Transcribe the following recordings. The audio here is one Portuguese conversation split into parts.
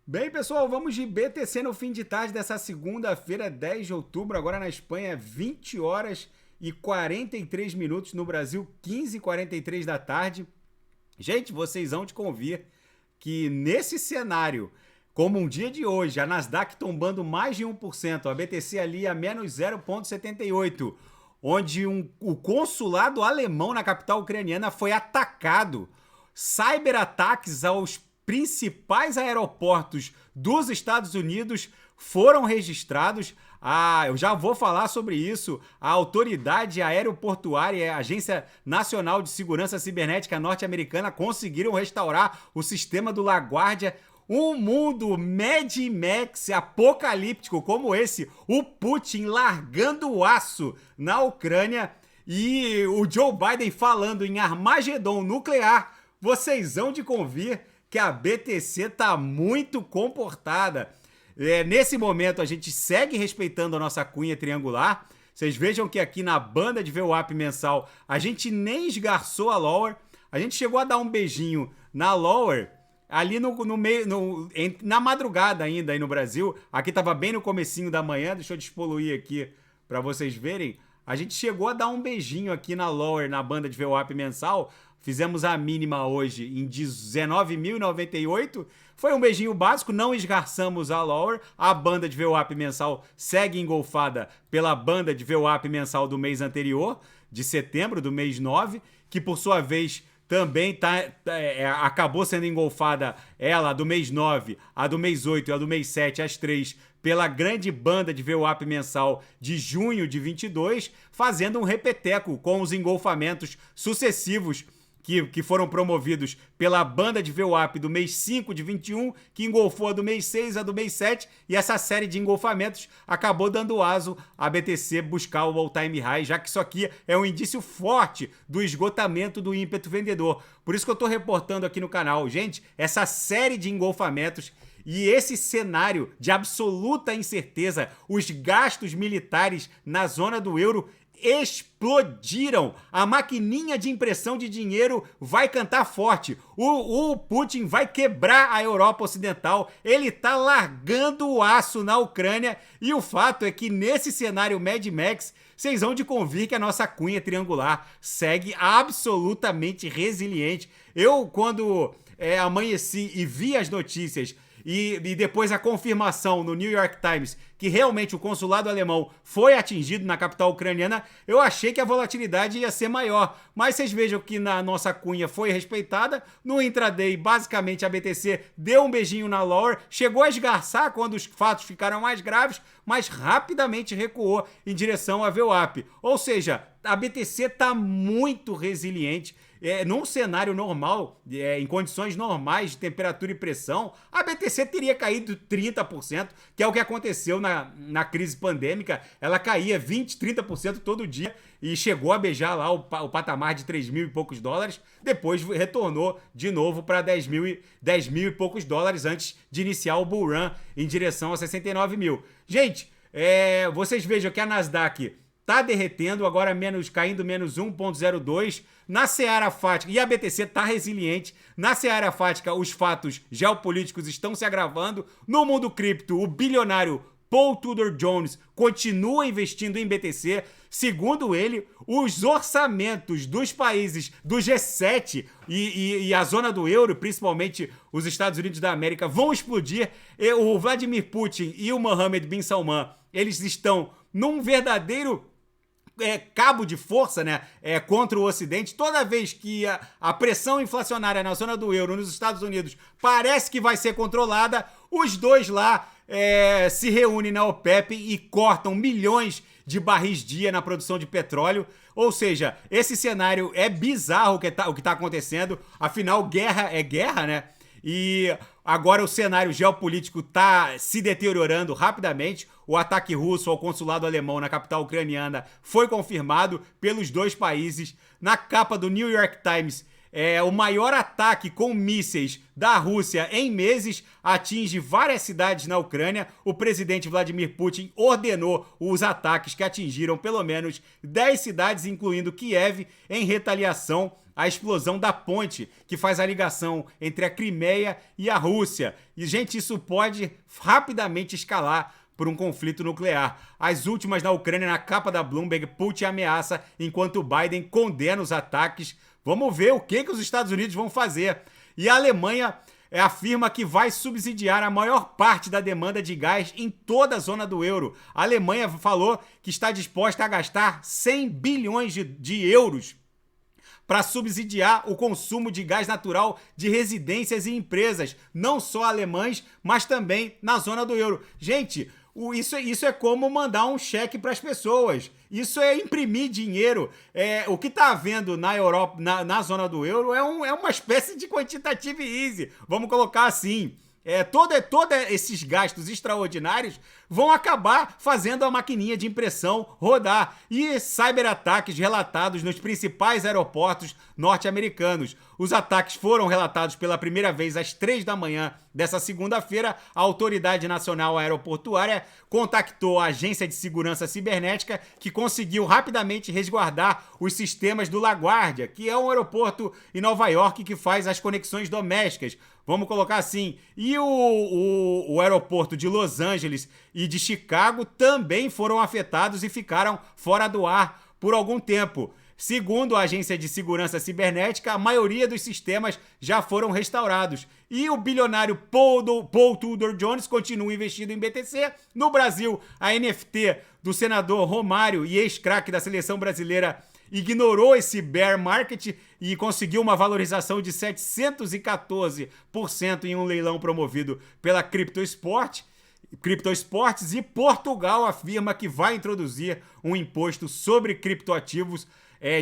Bem, pessoal, vamos de BTC no fim de tarde dessa segunda-feira, 10 de outubro. Agora na Espanha, 20 horas e 43 minutos. No Brasil, 15h43 da tarde. Gente, vocês hão de convir que nesse cenário, como um dia de hoje, a Nasdaq tombando mais de 1%, a BTC ali a menos 0,78%, onde o consulado alemão na capital ucraniana foi atacado. Cyberataques aos principais aeroportos dos Estados Unidos foram registrados. Eu já vou falar sobre isso. A Autoridade Aeroportuária e a Agência Nacional de Segurança Cibernética norte-americana conseguiram restaurar o sistema do LaGuardia. Um mundo Mad Max apocalíptico como esse, o Putin largando o aço na Ucrânia e o Joe Biden falando em Armagedon nuclear. Vocês hão de convir que a BTC tá muito comportada. Nesse momento a gente segue respeitando a nossa cunha triangular. Vocês vejam que aqui na banda de VWAP mensal a gente nem esgarçou a Lower. A gente chegou a dar um beijinho na Lower ali no meio, na madrugada ainda aí no Brasil. Aqui tava bem no comecinho da manhã. Deixa eu despoluir aqui para vocês verem. A gente chegou a dar um beijinho aqui na Lower, na banda de VWAP mensal. Fizemos a mínima hoje em 19.098. Foi um beijinho básico, não esgarçamos a Lower. A banda de VWAP mensal segue engolfada pela banda de VWAP mensal do mês anterior, de setembro, do mês 9, que por sua vez também acabou sendo engolfada ela do mês 9, a do mês 8 e a do mês 7, as três, pela grande banda de VWAP mensal de junho de 22, fazendo um repeteco com os engolfamentos sucessivos que foram promovidos pela banda de VWAP do mês 5 de 21, que engolfou a do mês 6, a do mês 7, e essa série de engolfamentos acabou dando aso à BTC buscar o all-time high, já que isso aqui é um indício forte do esgotamento do ímpeto vendedor. Por isso que eu estou reportando aqui no canal. Gente, essa série de engolfamentos e esse cenário de absoluta incerteza, os gastos militares na zona do euro explodiram. A maquininha de impressão de dinheiro vai cantar forte. O Putin vai quebrar a Europa Ocidental. Ele tá largando o aço na Ucrânia. E o fato é que nesse cenário Mad Max, vocês vão de convir que a nossa cunha triangular segue absolutamente resiliente. Eu, quando amanheci e vi as notícias e depois a confirmação no New York Times que realmente o consulado alemão foi atingido na capital ucraniana, eu achei que a volatilidade ia ser maior. Mas vocês vejam que na nossa cunha foi respeitada. No intraday, basicamente, a BTC deu um beijinho na Lower, chegou a esgarçar quando os fatos ficaram mais graves, mas rapidamente recuou em direção à VWAP. Ou seja, a BTC está muito resiliente. Num cenário normal, em condições normais de temperatura e pressão, a BTC teria caído 30%, que é o que aconteceu na crise pandêmica. Ela caía 20%, 30% todo dia e chegou a beijar lá o patamar de 3 mil e poucos dólares, depois retornou de novo para 10 mil e poucos dólares antes de iniciar o bull run em direção a 69 mil. Gente, vocês vejam que a Nasdaq tá derretendo, agora caindo menos 1,02. Na seara fática, e a BTC tá resiliente. Na seara fática, os fatos geopolíticos estão se agravando. No mundo cripto, o bilionário Paul Tudor Jones continua investindo em BTC. Segundo ele, os orçamentos dos países do G7 e a zona do euro, principalmente os Estados Unidos da América, vão explodir. O Vladimir Putin e o Mohammed bin Salman, eles estão num verdadeiro cabo de força, né, contra o Ocidente. Toda vez que a pressão inflacionária na zona do euro nos Estados Unidos parece que vai ser controlada, os dois lá se reúnem na OPEP e cortam milhões de barris dia na produção de petróleo. Ou seja, esse cenário é bizarro o que tá acontecendo. Afinal, guerra é guerra, né? E agora o cenário geopolítico está se deteriorando rapidamente. O ataque russo ao consulado alemão na capital ucraniana foi confirmado pelos dois países. Na capa do New York Times, o maior ataque com mísseis da Rússia em meses, atinge várias cidades na Ucrânia. O presidente Vladimir Putin ordenou os ataques que atingiram pelo menos 10 cidades, incluindo Kiev, em retaliação à explosão da ponte que faz a ligação entre a Crimeia e a Rússia. E, gente, isso pode rapidamente escalar por um conflito nuclear. As últimas na Ucrânia, na capa da Bloomberg, Putin ameaça enquanto Biden condena os ataques. Vamos ver o que os Estados Unidos vão fazer. E a Alemanha afirma que vai subsidiar a maior parte da demanda de gás em toda a zona do euro. A Alemanha falou que está disposta a gastar 100 bilhões de euros para subsidiar o consumo de gás natural de residências e empresas, não só alemães, mas também na zona do euro. Gente, isso é como mandar um cheque para as pessoas. Isso é imprimir dinheiro. O que está havendo na Europa, na zona do euro, é uma espécie de quantitative easy. Vamos colocar assim. Todos esses gastos extraordinários vão acabar fazendo a maquininha de impressão rodar. E cyberataques relatados nos principais aeroportos norte-americanos. Os ataques foram relatados pela primeira vez às 3 da manhã dessa segunda-feira. A Autoridade Nacional Aeroportuária contactou a Agência de Segurança Cibernética, que conseguiu rapidamente resguardar os sistemas do LaGuardia, que é um aeroporto em Nova York que faz as conexões domésticas. Vamos colocar assim. E o aeroporto de Los Angeles e de Chicago também foram afetados e ficaram fora do ar por algum tempo. Segundo a Agência de Segurança Cibernética, a maioria dos sistemas já foram restaurados. E o bilionário Paul Tudor Jones continua investindo em BTC. No Brasil, a NFT do senador Romário e ex-craque da seleção brasileira ignorou esse bear market e conseguiu uma valorização de 714% em um leilão promovido pela CryptoSports, e Portugal afirma que vai introduzir um imposto sobre criptoativos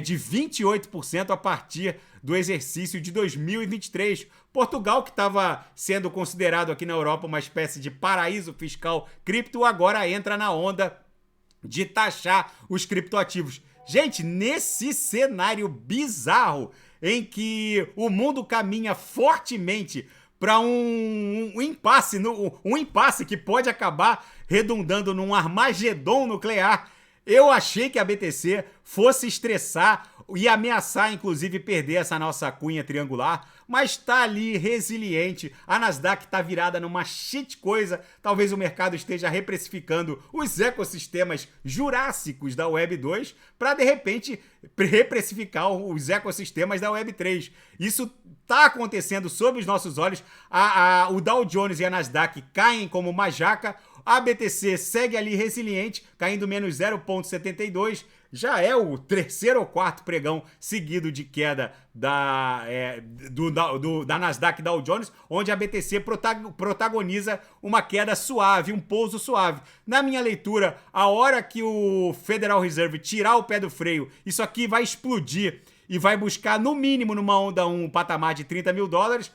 de 28% a partir do exercício de 2023. Portugal, que estava sendo considerado aqui na Europa uma espécie de paraíso fiscal cripto, agora entra na onda de taxar os criptoativos. Gente, nesse cenário bizarro em que o mundo caminha fortemente para um impasse que pode acabar redundando num Armagedon nuclear, eu achei que a BTC fosse estressar e ameaçar, inclusive, perder essa nossa cunha triangular, mas está ali resiliente. A Nasdaq está virada numa shit coisa. Talvez o mercado esteja reprecificando os ecossistemas jurássicos da Web 2 para, de repente, reprecificar os ecossistemas da Web 3. Isso está acontecendo sob os nossos olhos. O Dow Jones e a Nasdaq caem como uma jaca. A BTC segue ali resiliente, caindo menos 0,72. Já é o terceiro ou quarto pregão seguido de queda da Nasdaq Dow Jones, onde a BTC protagoniza uma queda suave, um pouso suave. Na minha leitura, a hora que o Federal Reserve tirar o pé do freio, isso aqui vai explodir e vai buscar, no mínimo, numa onda 1, um patamar de 30 mil dólares.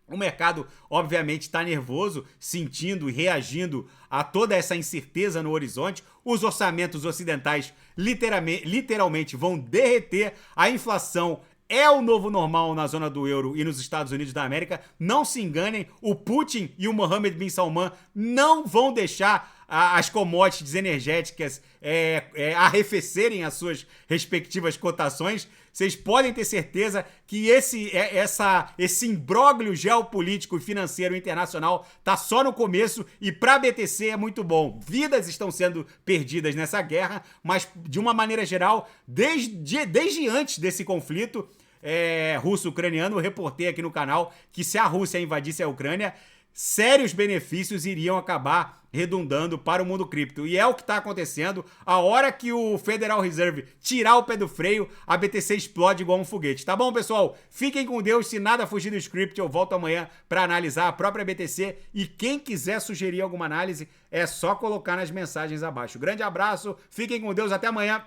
O mercado, obviamente, está nervoso, sentindo e reagindo a toda essa incerteza no horizonte. Os orçamentos ocidentais literalmente vão derreter. A inflação é o novo normal na zona do euro e nos Estados Unidos da América. Não se enganem, o Putin e o Mohammed bin Salman não vão deixar as commodities energéticas arrefecerem as suas respectivas cotações. Vocês podem ter certeza que esse imbróglio geopolítico e financeiro internacional está só no começo, e para a BTC é muito bom. Vidas estão sendo perdidas nessa guerra, mas de uma maneira geral, desde antes desse conflito russo-ucraniano, eu reportei aqui no canal que se a Rússia invadisse a Ucrânia, sérios benefícios iriam acabar redundando para o mundo cripto. E é o que está acontecendo. A hora que o Federal Reserve tirar o pé do freio, a BTC explode igual um foguete. Tá bom, pessoal? Fiquem com Deus. Se nada fugir do script, eu volto amanhã para analisar a própria BTC. E quem quiser sugerir alguma análise, é só colocar nas mensagens abaixo. Grande abraço, fiquem com Deus, até amanhã.